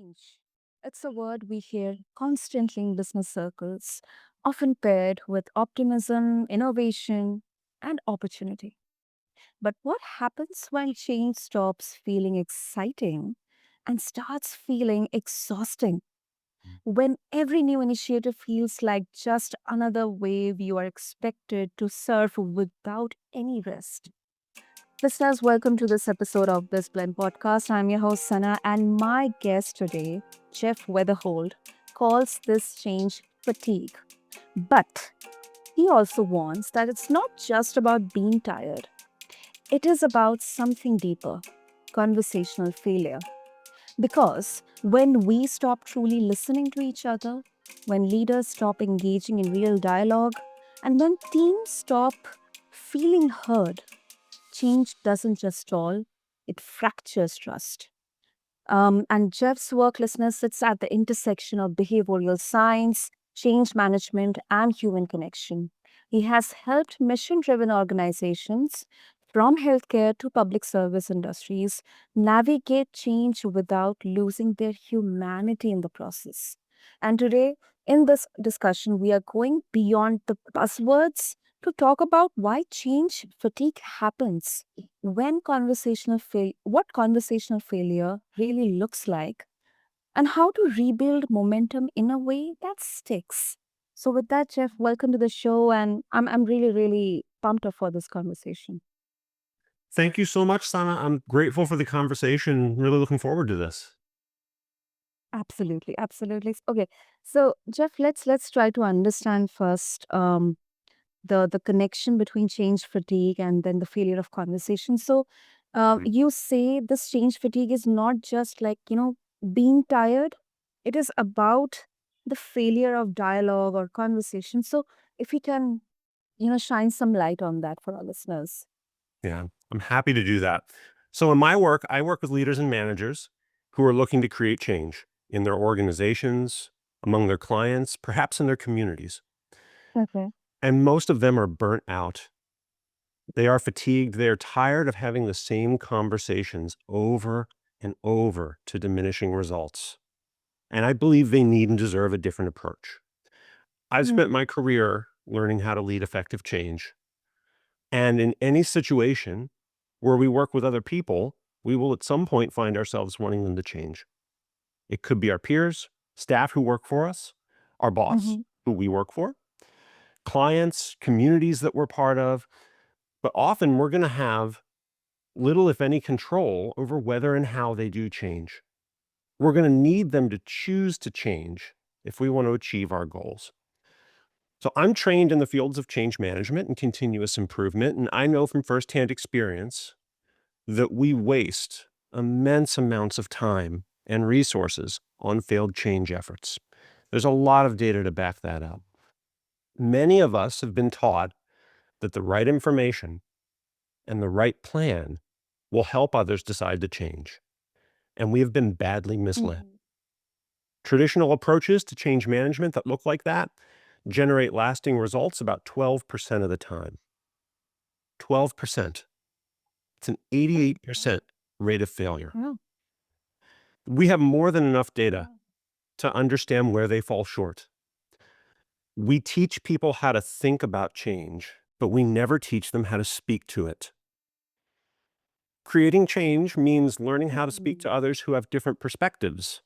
Change. It's a word we hear constantly in business circles, often paired with optimism, innovation, and opportunity. But what happens when change stops feeling exciting and starts feeling exhausting? When every new initiative feels like just another wave you are expected to surf without any rest? Listeners, welcome to this episode of BizBlend Podcast. I'm your host, Sana, and my guest today, Jeff Wetherhold, calls this change fatigue. But he also warns that it's not just about being tired, it is about something deeper: conversational failure. Because when we stop truly listening to each other, when leaders stop engaging in real dialogue, and when teams stop feeling heard, change doesn't just stall, it fractures trust. And Jeff's work, listeners, sits at the intersection of behavioral science, change management, and human connection. He has helped mission driven organizations from healthcare to public service industries navigate change without losing their humanity in the process. And today, in this discussion, we are going beyond the buzzwords to talk about why change fatigue happens, what conversational failure really looks like, and how to rebuild momentum in a way that sticks. So with that, Jeff, welcome to the show, and I'm really really pumped up for this conversation. Thank you so much, Sana. I'm grateful for the conversation. Really looking forward to this. Absolutely, absolutely. Okay, so Jeff, let's try to understand first the connection between change fatigue and then the failure of conversation. So, Mm. you say this change fatigue is not just like being tired; it is about the failure of dialogue or conversation. So, if we can shine some light on that for our listeners. Yeah, I'm happy to do that. So, in my work, I work with leaders and managers who are looking to create change in their organizations, among their clients, perhaps in their communities. Okay. And most of them are burnt out. They are fatigued. They are tired of having the same conversations over and over to diminishing results. And I believe they need and deserve a different approach. I've spent Mm. my career learning how to lead effective change. And in any situation where we work with other people, we will at some point find ourselves wanting them to change. It could be our peers, staff who work for us, our boss Mm-hmm. who we work for, clients, communities that we're part of. But often we're going to have little, if any, control over whether and how they do change. We're going to need them to choose to change if we want to achieve our goals. So I'm trained in the fields of change management and continuous improvement, and I know from firsthand experience that we waste immense amounts of time and resources on failed change efforts. There's a lot of data to back that up. Many of us have been taught that the right information and the right plan will help others decide to change, and we have been badly misled. Mm-hmm. Traditional approaches to change management that look like that generate lasting results about 12% of the time. 12%. It's an 88% rate of failure. Yeah. We have more than enough data Yeah. to understand where they fall short. We teach people how to think about change, but we never teach them how to speak to it. Creating change means learning how to speak Mhm. to others who have different perspectives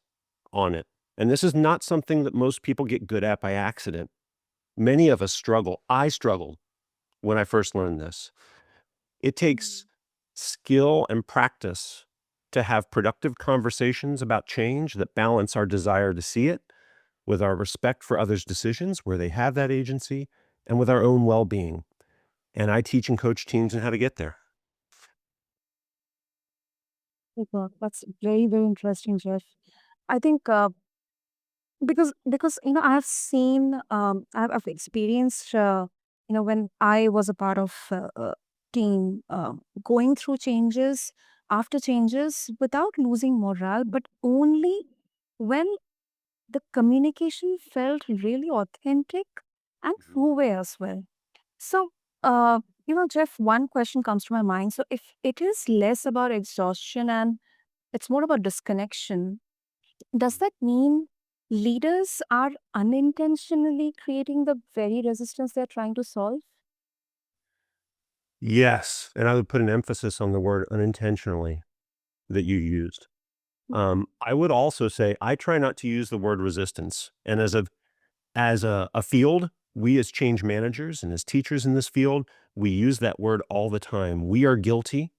on it. And this is not something that most people get good at by accident. Many of us struggle. I struggled when I first learned this. It takes Mhm. skill and practice to have productive conversations about change that balance our desire to see it with our respect for others' decisions where they have that agency and with our own well-being. And I teach and coach teams on how to get there. Super. That's very, very interesting, Jeff. I think because I've seen I've experienced when I was a part of a team going through changes after changes without losing morale, but only when the communication felt really authentic and two-way as well. So, Jeff, one question comes to my mind. So, if it is less about exhaustion and it's more about disconnection, Does that mean leaders are unintentionally creating the very resistance they're trying to solve? Yes, and I would put an emphasis on the word unintentionally that you used. I would also say I try not to use the word resistance. And as a field, we as change managers and as teachers in this field, we use that word all the time. We are guilty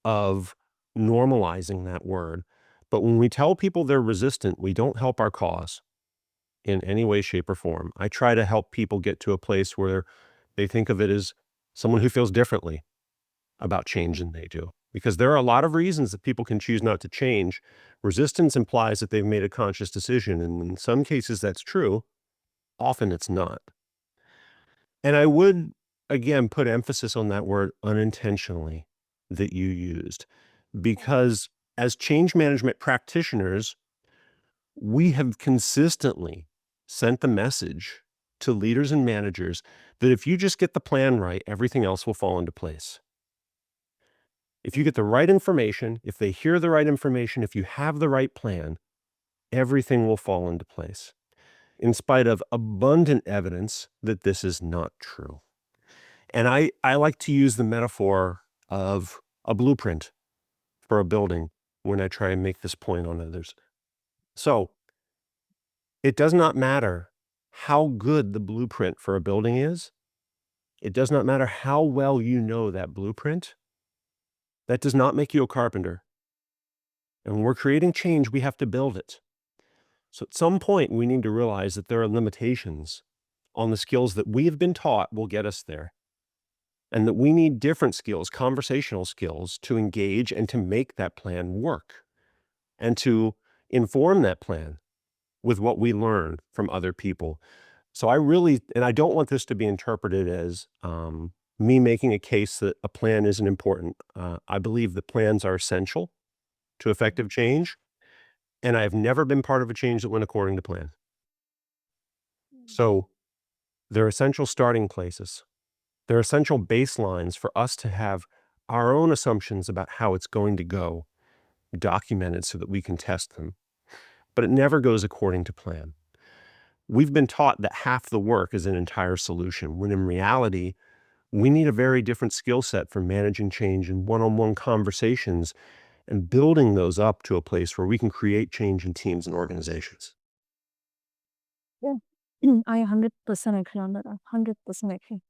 of normalizing that word. But when we tell people they're resistant, we don't help our cause in any way, shape, or form. I try to help people get to a place where they think of it as someone who feels differently about change than they do. Because there are a lot of reasons that people can choose not to change. Resistance implies that they've made a conscious decision. And in some cases, that's true. Often it's not. And I would, again, put emphasis on that word unintentionally that you used, because as change management practitioners, we have consistently sent the message to leaders and managers that if you just get the plan right, everything else will fall into place. If you get the right information, if they hear the right information, if you have the right plan, everything will fall into place, in spite of abundant evidence that this is not true. And I like to use the metaphor of a blueprint for a building when I try and make this point on others. So it does not matter how good the blueprint for a building is. It does not matter how well you know that blueprint. That does not make you a carpenter. And when we're creating change, we have to build it. So at some point, we need to realize that there are limitations on the skills that we have been taught will get us there, and that we need different skills, conversational skills, to engage and to make that plan work and to inform that plan with what we learn from other people. So I really, and I don't want this to be interpreted as me making a case that a plan isn't important. I believe the plans are essential to effective change, and I have never been part of a change that went according to plan. So they're essential starting places. They're essential baselines for us to have our own assumptions about how it's going to go documented so that we can test them. But it never goes according to plan. We've been taught that half the work is an entire solution, when in reality, we need a very different skill set for managing change in one-on-one conversations and building those up to a place where we can create change in teams and organizations. Yeah. I 100% agree on that. 100% agree.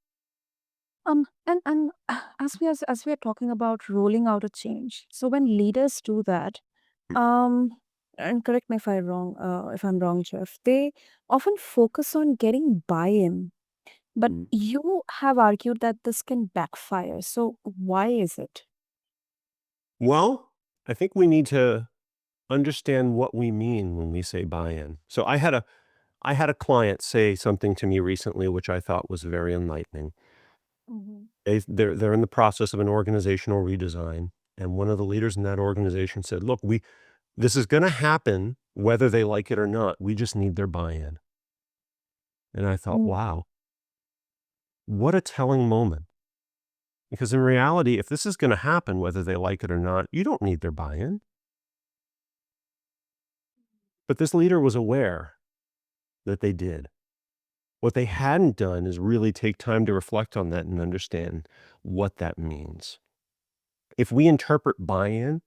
And as we are talking about rolling out a change, so when leaders do that, um, and correct me if I'm wrong, Jeff, they often focus on getting buy-in, but Mm. you have argued that this can backfire. So why is it? Well, I think we need to understand what we mean when we say buy-in. So I had a client say something to me recently, which I thought was very enlightening. Mhm. They're in the process of an organizational redesign, and one of the leaders in that organization said, "Look, this is gonna happen whether they like it or not. We just need their buy-in." And I thought, Mm. "Wow, what a telling moment." Because in reality, if this is gonna happen whether they like it or not, you don't need their buy-in. But this leader was aware that they did. What they hadn't done is really take time to reflect on that and understand what that means. If we interpret buy-in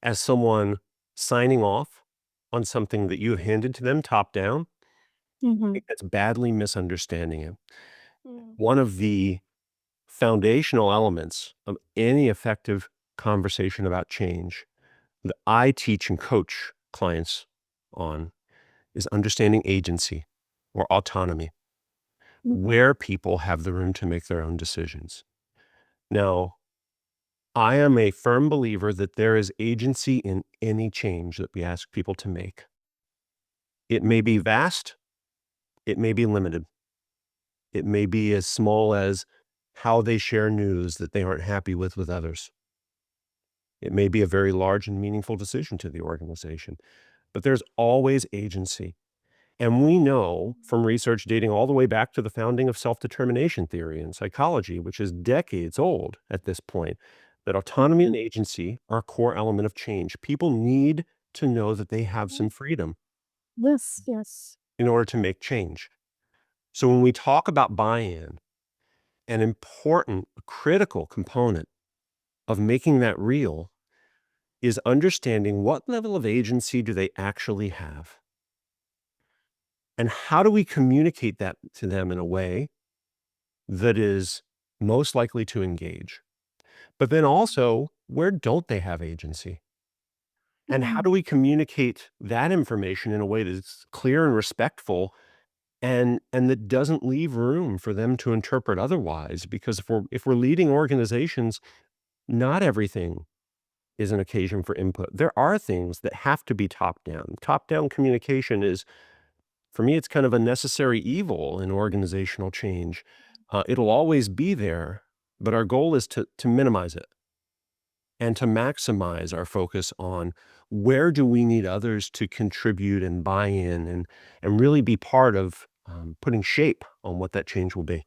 as someone signing off on something that you have handed to them top down, I Mhm. think that's badly misunderstanding it. Mm. One of the foundational elements of any effective conversation about change that I teach and coach clients on is understanding agency or autonomy, Mhm. where people have the room to make their own decisions. Now, I am a firm believer that there is agency in any change that we ask people to make. It may be vast, it may be limited. It may be as small as how they share news that they aren't happy with others. It may be a very large and meaningful decision to the organization, but there's always agency. And we know from research dating all the way back to the founding of self-determination theory in psychology, which is decades old at this point, that autonomy and agency are a core element of change. People need to know that they have Mhm. some freedom Yes, yes. in order to make change. So when we talk about buy-in, an important, critical component of making that real is understanding what level of agency do they actually have? And how do we communicate that to them in a way that is most likely to engage? But then also, where don't they have agency? And how Mm, do we communicate that information in a way that's clear and respectful and that doesn't leave room for them to interpret otherwise? Because if we're leading organizations, not everything is an occasion for input. There are things that have to be top down. Top down communication is, for me, it's kind of a necessary evil in organizational change. It'll always be there, but our goal is to minimize it and to maximize our focus on where do we need others to contribute and buy in and really be part of putting shape on what that change will be.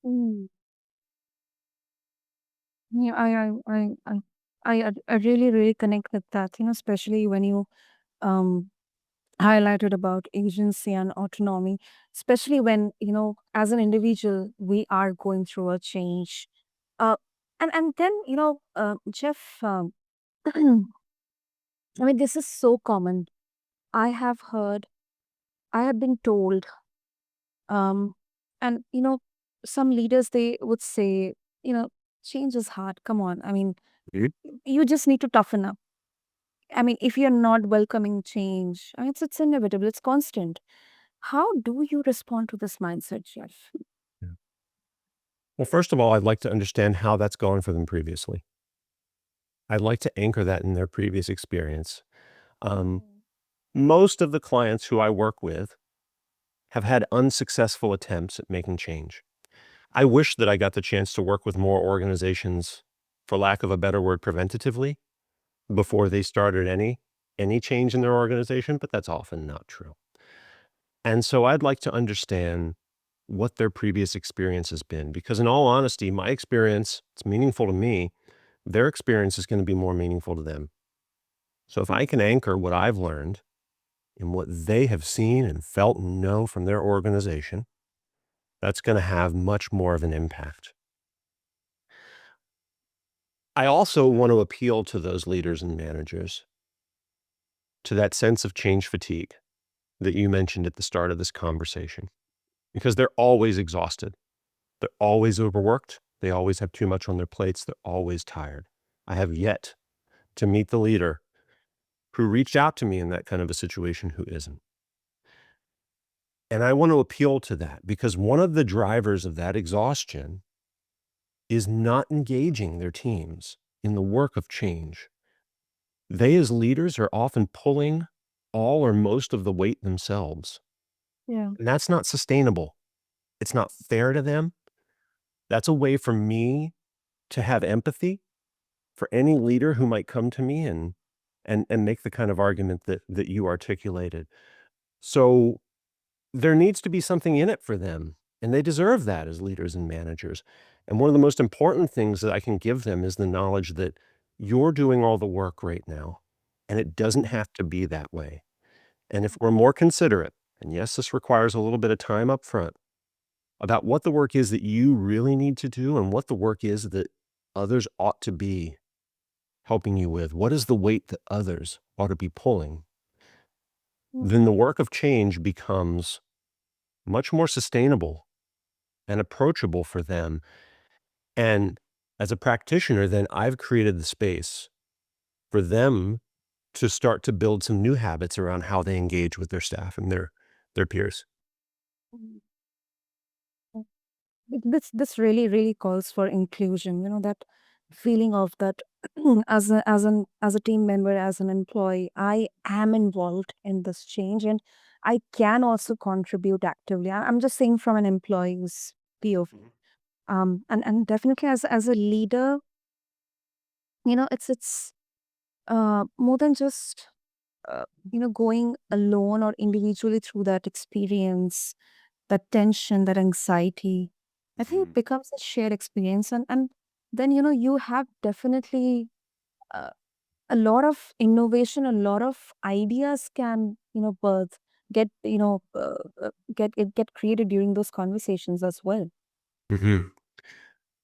mm. Yeah, I really, really connect with that, especially when you um highlighted about agency and autonomy, especially when, as an individual, we are going through a change. Uh, and then, Jeff, I mean, this is so common. I have heard, I have been told, um, and, some leaders, they would say, you know, change is hard. Come on. I mean, Mhm. you just need to toughen up. I mean, if you're not welcoming change, I mean, it's inevitable, it's constant. How do you respond to this mindset, Jeff? Yeah. Well, first of all, I'd like to understand how that's gone for them previously. I'd like to anchor that in their previous experience. Um, Mm. Most of the clients who I work with have had unsuccessful attempts at making change. I wish that I got the chance to work with more organizations, for lack of a better word, preventatively before they started any change in their organization, but that's often not true. And so I'd like to understand what their previous experience has been because in all honesty, my experience, it's meaningful to me, their experience is going to be more meaningful to them. So if I can anchor what I've learned in what they have seen and felt and know from their organization, that's going to have much more of an impact. I also want to appeal to those leaders and managers to that sense of change fatigue that you mentioned at the start of this conversation, because they're always exhausted. They're always overworked. They always have too much on their plates. They're always tired. I have yet to meet the leader who reached out to me in that kind of a situation who isn't. And I want to appeal to that because one of the drivers of that exhaustion is not engaging their teams in the work of change. They, as leaders, are often pulling all or most of the weight themselves. Yeah. And that's not sustainable. It's not fair to them. That's a way for me to have empathy for any leader who might come to me and make the kind of argument that you articulated. So there needs to be something in it for them, and they deserve that as leaders and managers. And one of the most important things that I can give them is the knowledge that you're doing all the work right now, and it doesn't have to be that way. And if we're more considerate, and yes, this requires a little bit of time up front, about what the work is that you really need to do and what the work is that others ought to be helping you with, what is the weight that others ought to be pulling, then the Mhm. work of change becomes much more sustainable and approachable for them. And as a practitioner, then I've created the space for them to start to build some new habits around how they engage with their staff and their peers. Mhm. This really, really calls for inclusion, that feeling of that as a team member, as an employee, I am involved in this change and I can also contribute actively. I'm just saying from an employee's POV. Mhm. And definitely as a leader, it's more than just uh, going alone or individually through that experience, that tension, that anxiety. I think it Mhm. becomes a shared experience, and then you have definitely a lot of innovation, a lot of ideas can, birth, get, get created during those conversations as well. Mhm.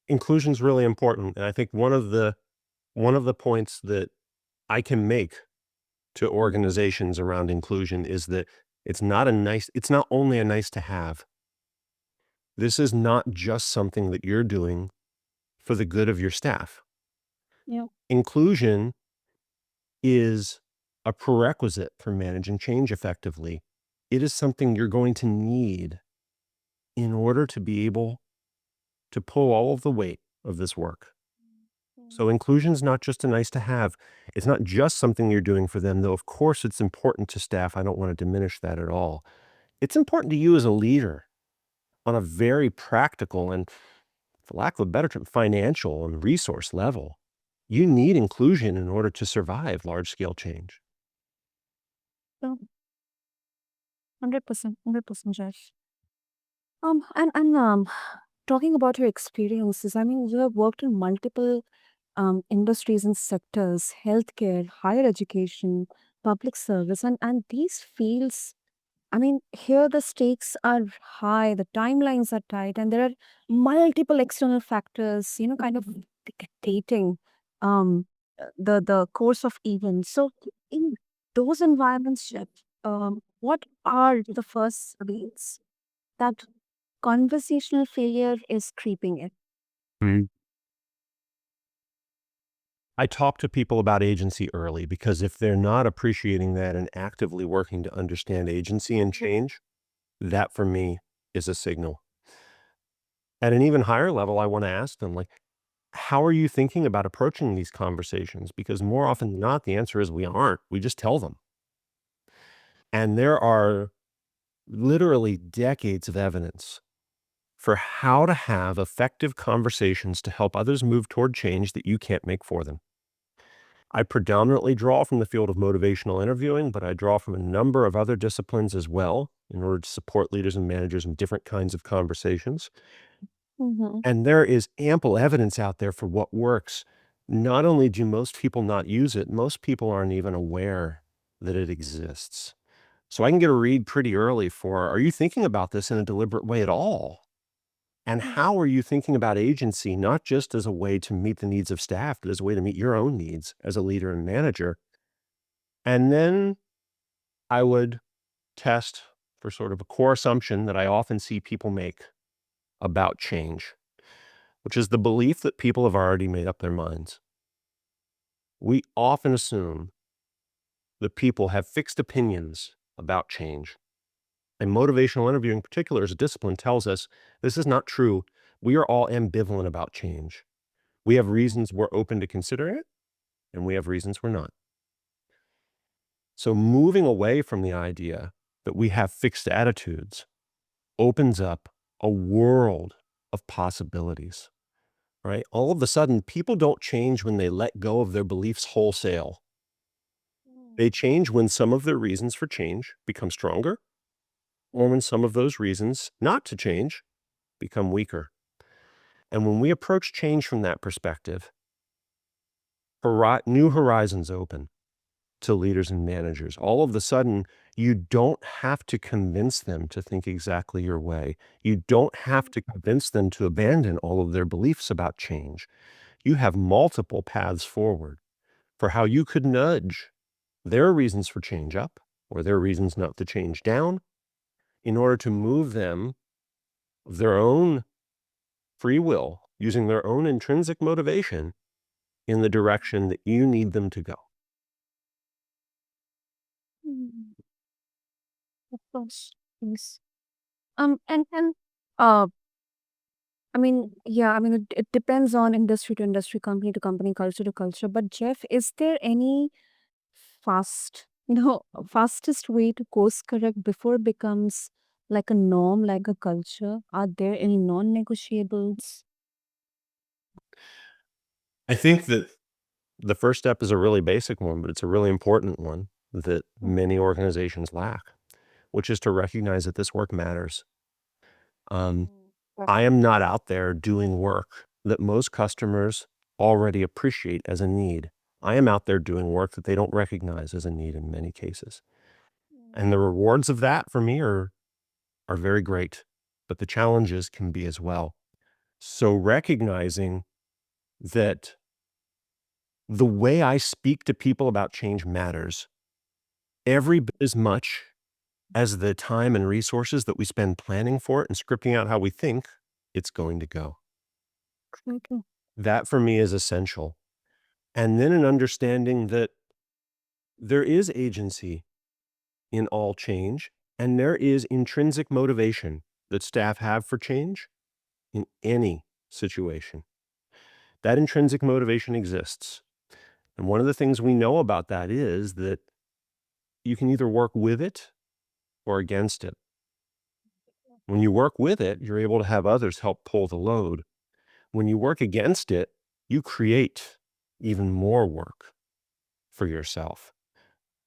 Inclusion is really important, and I think one of the points that I can make to Mhm. organizations around inclusion is that it's not only a nice to have. This is not just something that you're doing for the good of your staff. Yeah. Inclusion is a prerequisite for managing change effectively. It is something you're going to need in order to be able to pull all of the weight of this work. So Mhm. inclusion is not just a nice to have. It's not just something you're doing for them, though of course it's important to staff. I don't want to diminish that at all. It's important to you as a leader on a very practical and, for lack of a better term, financial and resource level. You need inclusion in order to survive large scale change. So 100%, 100%, Josh. And talking about your experiences, I mean, you have worked in multiple industries and sectors, healthcare, higher education, public service, and these fields. I mean, here the stakes are high, the timelines are tight, and there are multiple external factors, kind of dictating um, the course of events. So, in those environments, Jeff, what are the first signs that conversational failure is creeping in? Mm. I talk to people about agency early because if they're not appreciating that and actively working to understand agency and change, that for me is a signal. At an even higher level, I want to ask them, like, how are you thinking about approaching these conversations? Because more often than not, the answer is we aren't. We just tell them. And there are literally decades of evidence for how to have effective conversations to help others move toward change that you can't make for them. I predominantly draw from the field of motivational interviewing, but I draw from a number of other disciplines as well in order to support leaders and managers in different kinds of conversations. Mm-hmm. And there is ample evidence out there for what works. Not only do most people not use it, most people aren't even aware that it exists. So I can get a read pretty early for, are you thinking about this in a deliberate way at all? And how are you thinking about agency, not just as a way to meet the needs of staff, but as a way to meet your own needs as a leader and manager? And then I would test for sort of a core assumption that I often see people make about change, which is the belief that people have already made up their minds. We often assume that people have fixed opinions about change. And motivational interviewing, in particular, as a discipline, tells us this is not true. We are all ambivalent about change. We have reasons we're open to consider it, and we have reasons we're not. So moving away from the idea that we have fixed attitudes opens up a world of possibilities, right? All of a sudden, people don't change when they let go of their beliefs wholesale. They change when some of their reasons for change become stronger, or when some of those reasons not to change become weaker. And when we approach change from that perspective, new horizons open to leaders and managers. All of a sudden, you don't have to convince them to think exactly your way. You don't have to convince them to abandon all of their beliefs about change. You have multiple paths forward for how you could nudge their reasons for change up or their reasons not to change down in order to move them of their own free will, using their own intrinsic motivation in the direction that you need them to go. Mm, of course. Yes. And uh, I mean, yeah, I mean, it depends on industry to industry, company to company, culture to culture. But Jeff, is there any fastest way to course correct before it becomes like a norm, like a culture? Are there any non-negotiables? I think that the first step is a really basic one, but it's a really important one that many organizations lack, which is to recognize that this work matters. Um, I am not out there doing work that most customers already appreciate as a need. I am out there doing work that they don't recognize as a need in many cases. And the rewards of that for me are very great, but the challenges can be as well. So recognizing that the way I speak to people about change matters every bit as much as the time and resources that we spend planning for it and scripting out how we think it's going to go. Okay. That for me is essential. And then an understanding that there is agency in all change and there is intrinsic motivation that staff have for change in any situation. That intrinsic motivation exists. And one of the things we know about that is that you can either work with it or against it. When you work with it, you're able to have others help pull the load. When you work against it, you create even more work for yourself.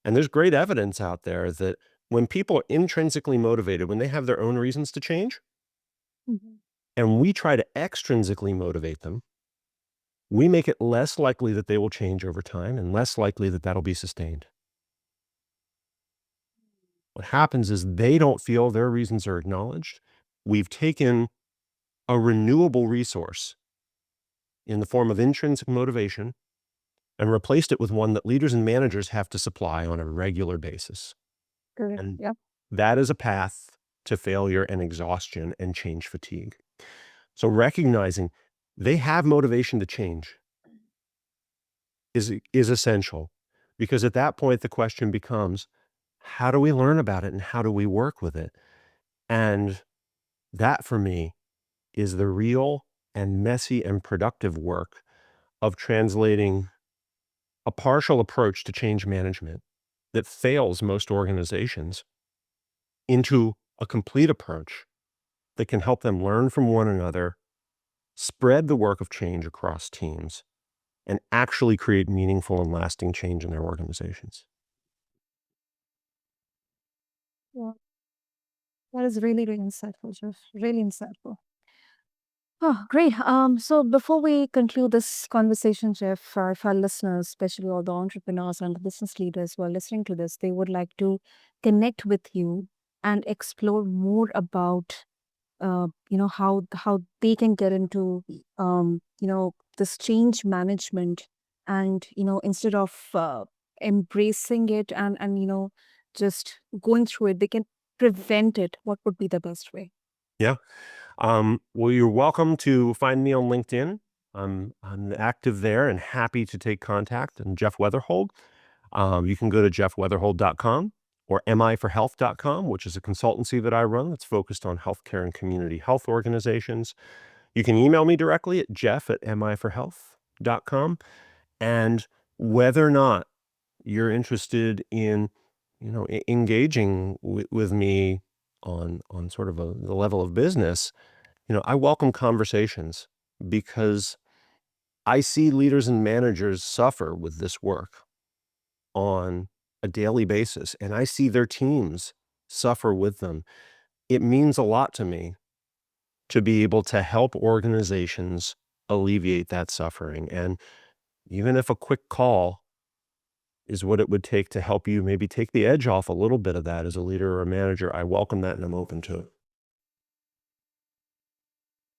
And there's great evidence out there that when people are intrinsically motivated, when they have their own reasons to change, Mhm. and we try to extrinsically motivate them, we make it less likely that they will change over time and less likely that that'll be sustained. What happens is they don't feel their reasons are acknowledged. We've taken a renewable resource in the form of intrinsic motivation and replaced it with one that leaders and managers have to supply on a regular basis. Correct. And Yep. that is a path to failure and exhaustion and change fatigue. So recognizing they have motivation to change is essential, because at that point the question becomes, how do we learn about it and how do we work with it? And that for me is the real and messy and productive work of translating a partial approach to change management that fails most organizations into a complete approach that can help them learn from one another, spread the work of change across teams, and actually create meaningful and lasting change in their organizations. Yeah. That is really, really insightful, Jeff. Really insightful. Oh, great. So before we conclude this conversation, Jeff, if our listeners, especially all the entrepreneurs and the business leaders who are listening to this, they would like to connect with you and explore more about, how they can get into, this change management, and instead of embracing it and just going through it, they can prevent it. What would be the best way? Yeah. Well, you're welcome to find me on LinkedIn. I'm active there and happy to take contact. I'm Jeff Wetherhold. You can go to jeffwetherhold.com or miforhealth.com, which is a consultancy that I run that's focused on healthcare and community health organizations. You can email me directly at jeff@miforhealth.com. And whether or not you're interested in, engaging with me on sort of the level of business, I welcome conversations because I see leaders and managers suffer with this work on a daily basis, and I see their teams suffer with them. It means a lot to me to be able to help organizations alleviate that suffering. And even if a quick call is what it would take to help you maybe take the edge off a little bit of that as a leader or a manager, I welcome that and I'm open to it.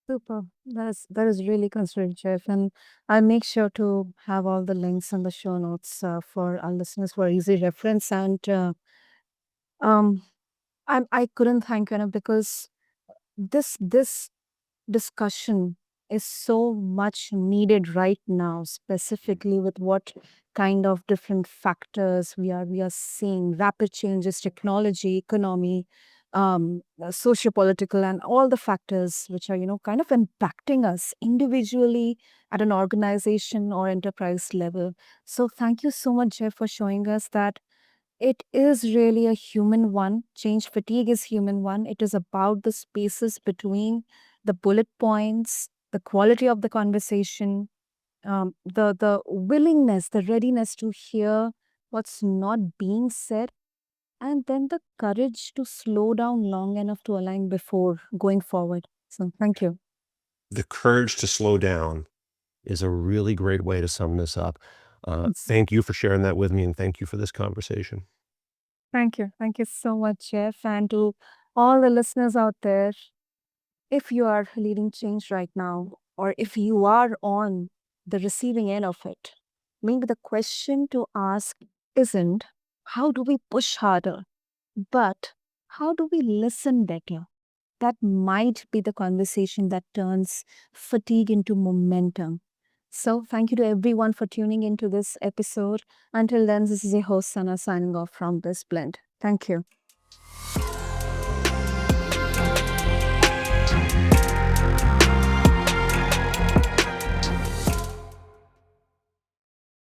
Super. That is really considerate, Jeff. And I'll make sure to have all the links in the show notes for our listeners for easy reference. And um, I couldn't thank you enough, because this discussion is so much needed right now, specifically with what kind of different factors we are seeing: rapid changes, technology, economy, socio-political, and all the factors which are kind of impacting us individually at an organization or enterprise level. So thank you so much, Jeff, for showing us that it is really a human one. Change fatigue is human one. It is about the spaces between the bullet points, the quality of the conversation, the willingness, the readiness to hear what's not being said, and then the courage to slow down long enough to align before going forward. So thank you. The courage to slow down is a really great way to sum this up. Thank you for sharing that with me, and thank you for this conversation. Thank you. Thank you so much, Jeff. And to all the listeners out there, if you are leading change right now, or if you are on the receiving end of it, maybe the question to ask isn't how do we push harder, but how do we listen better? That might be the conversation that turns fatigue into momentum. So, thank you to everyone for tuning into this episode. Until then, this is your host, Sana, signing off from BizBlend. Thank you.